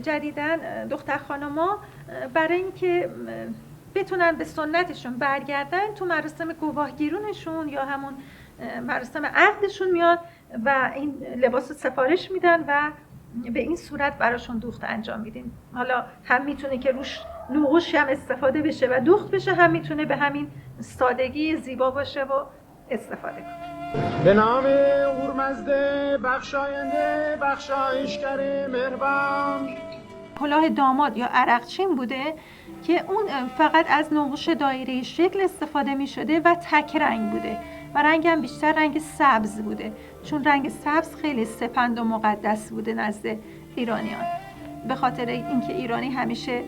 جدیدن دختر خانما برای اینکه بتونن به سنتشون برگردن تو مراسم گواهگیرونشون یا همون مراسم عقدشون میان و این لباس رو سفارش میدن و به این صورت براشون دوخت انجام میدین. حالا هم میتونه که روش نقوشی هم استفاده بشه و دوخت بشه، هم میتونه به همین سادگی زیبا باشه و استفاده کنه. به نام اورمزده بخشاینده بخشایشگر مهربان. کلاه داماد یا عرقچین بوده که اون فقط از نقوش دایره شکل استفاده می شده و تک رنگ بوده و رنگ هم بیشتر رنگ سبز بوده، چون رنگ سبز خیلی سپند و مقدس بوده نزد ایرانیان، به خاطر اینکه ایرانی همیشه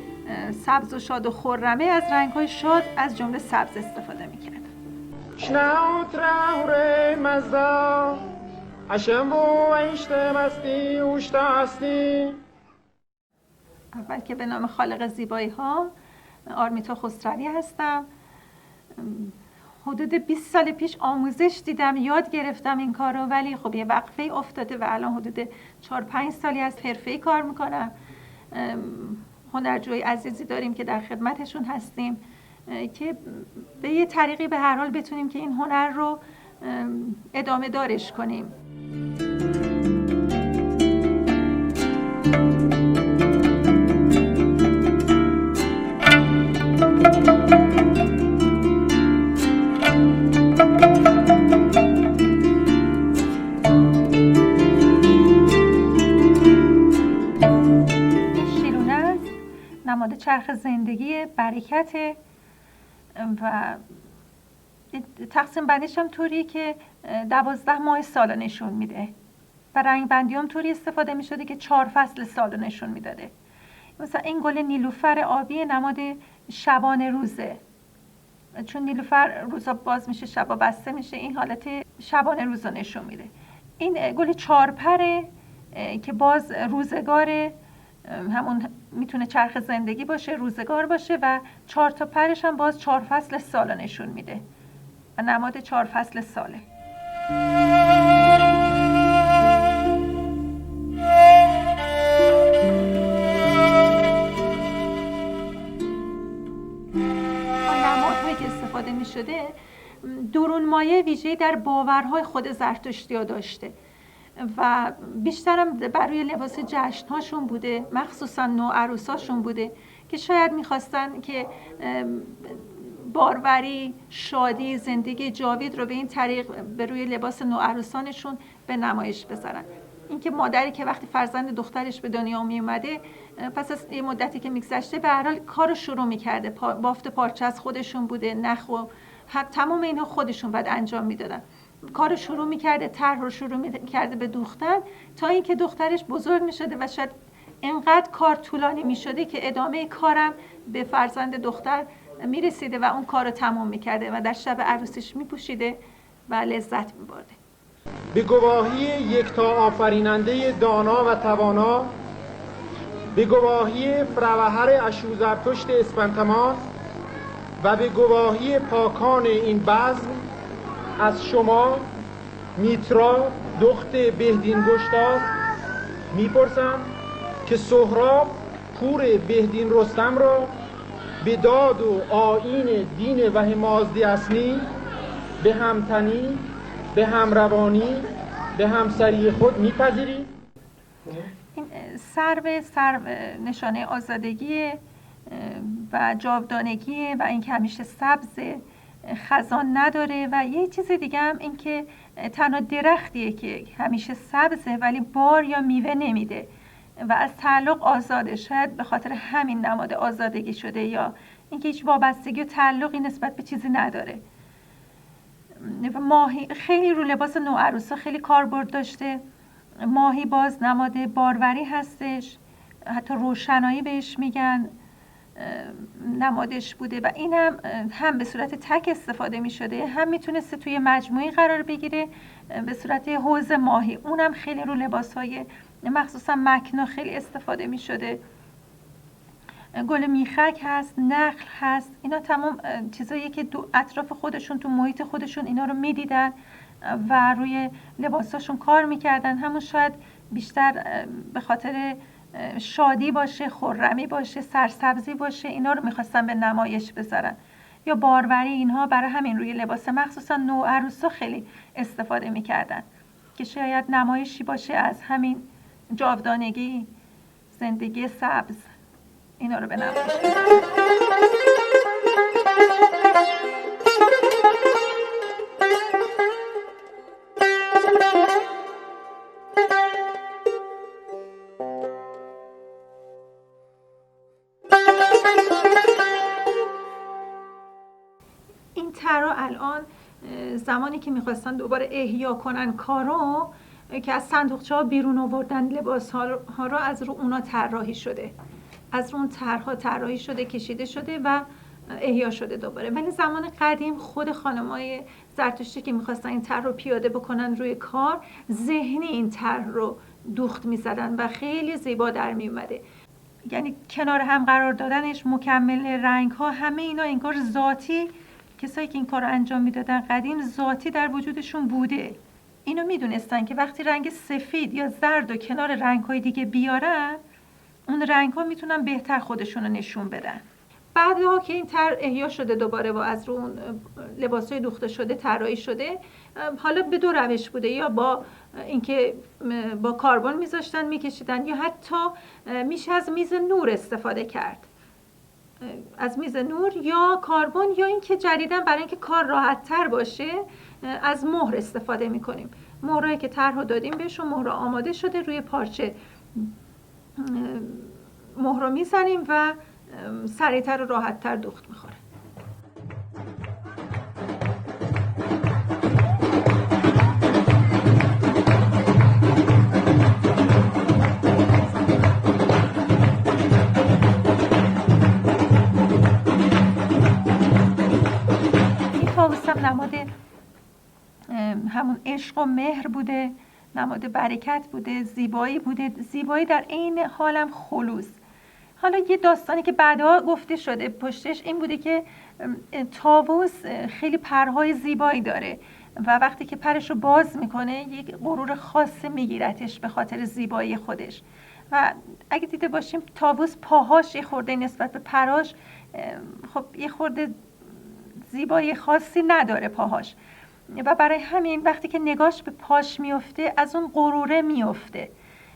سبز و شاد و خرمه از رنگ‌های شاد از جمله سبز استفاده می‌کرد. شناوت راهوره مزدا اشم و ایشته مستی اوشته هستی. اول که به نام خالق زیبایی ها، آرمیتا خسروی هستم. حدود 20 سال پیش آموزش دیدم، یاد گرفتم این کار رو، ولی خب یه وقفه افتاده و الان حدود 4-5 سالی از حرفه‌ای کار میکنم. هنرجوی عزیزی داریم که در خدمتشون هستیم که به یه طریقی به هر حال بتونیم که این هنر رو ادامه دارش کنیم. نماد چرخ زندگی برکت و تقسیم بندیش هم طوریه که 12 ماه سال نشون میده و رنگ بندی هم طوری استفاده میشده که 4 فصل سال نشون میداده. مثلا این گل نیلوفر آبی نماد شبانه روزه، چون نیلوفر روزا باز میشه شبا بسته میشه، این حالت شبانه روز رو نشون میده. این گل 4 پره که باز روزگاره، همون میتونه چرخ زندگی باشه، روزگار باشه و 4 تا پرش هم باز 4 فصل سال نشون میده و نماد 4 فصل ساله. نمادهایی که استفاده میشده درون مایه ویژه‌ای در باورهای خود زرتشتی‌ها داشته و بیشترم بر روی لباس جشن‌هاشون بوده، مخصوصا نوعروساشون بوده که شاید می‌خواستن که باروری، شادی، زندگی جاوید رو به این طریق به روی لباس نوعروسانشون به نمایش بذارن. اینکه مادری که وقتی فرزند دخترش به دنیا می اومده، پس از یه مدتی که میگذشته به هر حال کارو شروع می‌کرده، بافت پارچه از خودشون بوده، نخ و تمام اینها خودشون بعد انجام میدادن. کار شروع میکرده، طرح رو شروع میکرده به دوختن تا اینکه دخترش بزرگ میشده و شاید اینقدر کار طولانی میشده که ادامه کارم به فرزند دختر میرسیده و اون کار رو تمام میکرده و در شب عروسیش میپوشیده و لذت میبرده. به گواهی یکتا آفریننده دانا و توانا، به گواهی فروهر اشوزرتشت اسپنتمان و به گواهی پاکان این بزم، از شما میترا دخت بهدین گشتاس میپرسم که سهراب پور بهدین رستم را به داد و آیین دین و مازدی اصلی، به همتنی، به همروانی، به همسری خود میپذیرید؟ این سرو نشانه آزادگی و جاودانگی و این که همیشه سبز، خزان نداره و یه چیز دیگه هم این که تنها درختیه که همیشه سبزه ولی بار یا میوه نمیده و از تعلق آزاده. شاید به خاطر همین نماد آزادگی شده یا اینکه هیچ وابستگی و تعلقی نسبت به چیزی نداره. ماهی خیلی رو لباس نوعروسا خیلی کاربرد داشته. ماهی باز نماد باروری هستش، حتی روشنایی بهش میگن نمادش بوده و این هم به صورت تک استفاده می شده، هم میتونسته توی مجموعی قرار بگیره به صورت حوض ماهی. اونم خیلی رو لباس‌های مخصوصا مکنا خیلی استفاده می شده. گل میخک هست، نخل هست، اینا تمام چیزایی که اطراف خودشون تو محیط خودشون اینا رو میدیدن و روی لباساشون کار میکردن. همون شاید بیشتر به خاطر شادی باشه، خرمی باشه، سرسبزی باشه، اینا رو میخواستن به نمایش بذارن. یا باروری، اینها برای همین روی لباس مخصوصا نوعروسا خیلی استفاده میکردن که شاید نمایشی باشه از همین جاودانگی، زندگی سبز، اینا رو به نمایش بذارن. این طرح الان زمانی که میخواستن دوباره احیا کنن کارو، که از صندوقچه ها بیرون آوردن لباس ها رو، از رو اونا طراحی شده، از رو اون طرح‌ها طراحی شده، کشیده شده و احیا شده دوباره. ولی زمان قدیم خود خانمای زرتشتی که میخواستن این طرح رو پیاده بکنن روی کار، ذهنی این طرح رو دوخت میزدن و خیلی زیبا در میومده. یعنی کنار هم قرار دادنش، مکمل رنگ ها، همه اینا انگار ذاتی، کسایی که این کار رو انجام میدادن قدیم ذاتی در وجودشون بوده. اینو میدونستن که وقتی رنگ سفید یا زرد و کنار رنگ های دیگه بیارن، اون رنگ ها میتونن بهتر خودشون رو نشون بدن. بعدها که این طرح احیا شده دوباره و از رو اون لباسای دوخته شده طراحی شده، حالا به دو روش بوده، یا با اینکه با کاربن میذاشتن میکشیدن، یا حتی میشه از میز نور استفاده کرد، از میز نور یا کاربن، یا اینکه جدیداً برای اینکه کار راحت تر باشه از مهر استفاده میکنیم. مهرایی که طرح دادیم بهشون، مهر آماده شده روی پارچه مهر رو میزنیم و سریعتر و راحتتر دوخت میخوره. این طاووس هم نماد همون عشق و مهر بوده، نماد برکت بوده، زیبایی بوده، زیبایی در عین حالم خلوص. حالا یه داستانی که بعدها گفته شده پشتش این بوده که طاووس خیلی پرهای زیبایی داره و وقتی که پرش رو باز میکنه یک غرور خاصی میگیرتش به خاطر زیبایی خودش. و اگه دیده باشیم طاووس پاهاش یه خورده نسبت به پراش، خب یه خورده زیبایی خاصی نداره پاهاش، و برای همین وقتی که نگاش به پاش میفته از اون غروره میفته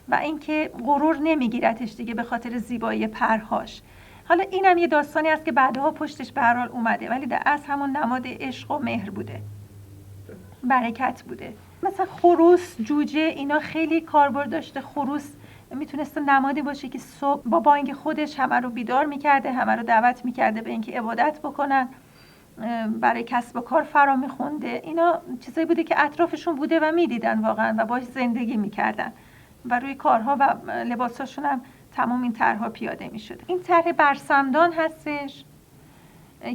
و اینکه غرور نمیگیرتش دیگه به خاطر زیبایی پرهاش. حالا اینم یه داستانی است که بعدها پشتش به هر حال اومده، ولی در اصل همون نماد عشق و مهر بوده، برکت بوده. مثلا خروس، جوجه، اینا خیلی کاربرد داشته. خروس میتونسته نمادی باشه که صبح با بانگ خودش همه رو بیدار میکرده، همه رو دعوت میکرده به اینکه عبادت بکنن، برای کسب و کار فرا میخونده. اینا چیزایی بوده که اطرافشون بوده و میدیدن واقعا و باش زندگی میکردن و روی کارها و لباساشون هم تمام این طرح‌ها پیاده میشد. این طرح برسمدان هستش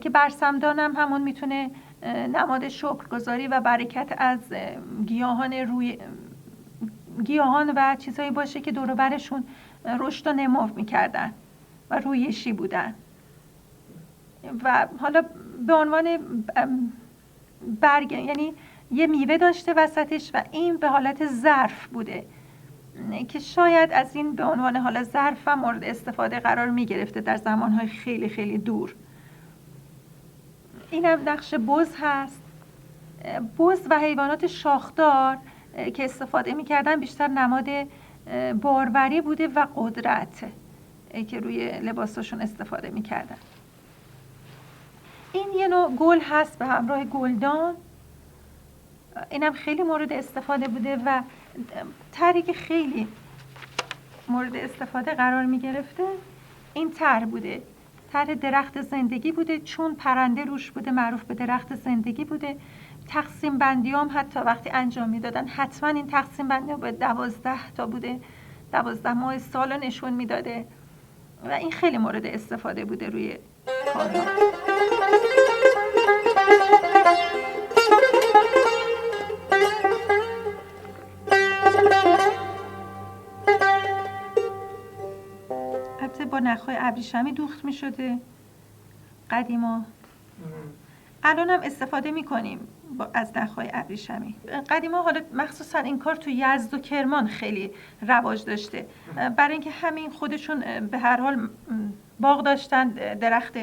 که برسمدان هم همون میتونه نماد شکرگزاری و برکت از گیاهان و چیزایی باشه که دور و برشون رشد و نمو میکردن و رویشی بودن. و حالا به عنوان برگ، یعنی یه میوه داشته وسطش و این به حالت ظرف بوده که شاید از این به عنوان حالا ظرف هم مورد استفاده قرار می گرفته در زمانهای خیلی خیلی دور. اینم نقش بز هست. بز و حیوانات شاخدار که استفاده می کردن بیشتر نماد باروری بوده و قدرت که روی لباساشون استفاده می کردن. این یه نوع گل هست به همراه گلدان، اینم خیلی مورد استفاده بوده و طرحی که خیلی مورد استفاده قرار می گرفته این طرح بوده. طرح درخت زندگی بوده، چون پرنده روش بوده معروف به درخت زندگی بوده. تقسیم بندی هم حتی وقتی انجام می دادن حتما این تقسیم بندی به 12 تا بوده، 12 ماه سال نشون می داده و این خیلی مورد استفاده بوده روی کارها. البته با نخهای ابریشمی دوخت می شده قدیما، الان هم استفاده می کنیم از نخهای ابریشمی. قدیما حالا مخصوصا این کار تو یزد و کرمان خیلی رواج داشته، برای اینکه همین خودشون به هر حال باغ داشتن، درخت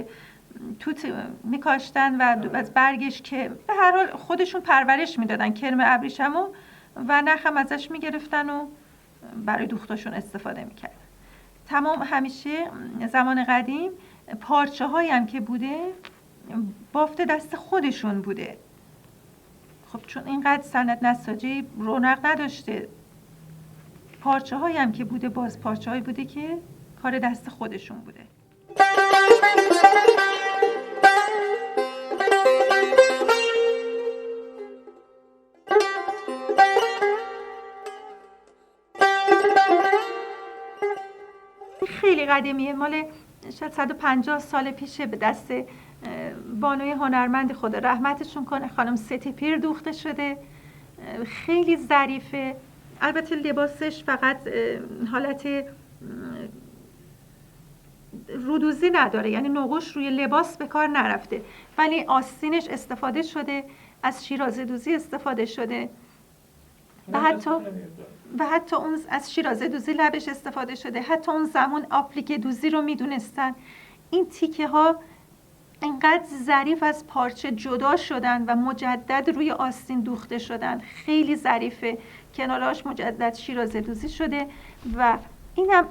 توت میکاشتن و از برگش که به هر حال خودشون پرورش میدادن کرم ابریشمو و نخم ازش میگرفتن و برای دوختاشون استفاده میکردن. تمام همیشه زمان قدیم پارچه هایی هم که بوده بافت دست خودشون بوده. خب چون اینقدر صنعت نساجی رونق نداشته، پارچه هایی هم که بوده باز پارچه هایی بوده که کار دست خودشون بوده. خیلی قدیمیه، مال شاید 150 سال پیشه، به دست بانوی هنرمند خدا رحمتشون کنه خانم ستیپیر دوخته شده. خیلی ظریفه. البته لباسش فقط حالت رودوزی نداره، یعنی نقوش روی لباس به کار نرفته، ولی آستینش استفاده شده، از شیرازه دوزی استفاده شده و حتی اون از شیرازه دوزی لبش استفاده شده. حتی اون زمان آپلیکه دوزی رو میدونستن. این تیکه ها اینقدر ظریف از پارچه جدا شدن و مجدد روی آستین دوخته شدن، خیلی ظریفه. کناراش مجدد شیرازه دوزی شده و اینم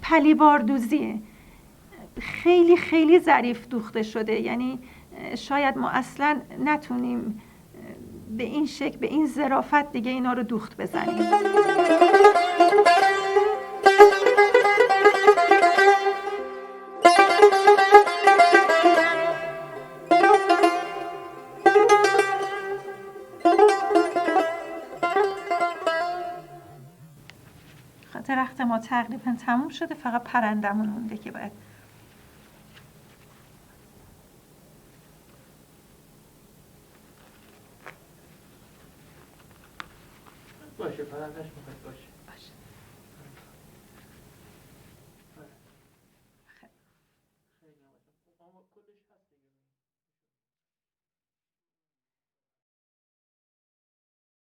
پلیوار دوزیه، خیلی خیلی ظریف دوخته شده. یعنی شاید ما اصلا نتونیم به این شکل، به این ظرافت دیگه اینا رو دوخت بزنیم. درخت ما تقریبا تموم شده، فقط پرندمون مونده که باید باشه، پرندش میخواد باشه.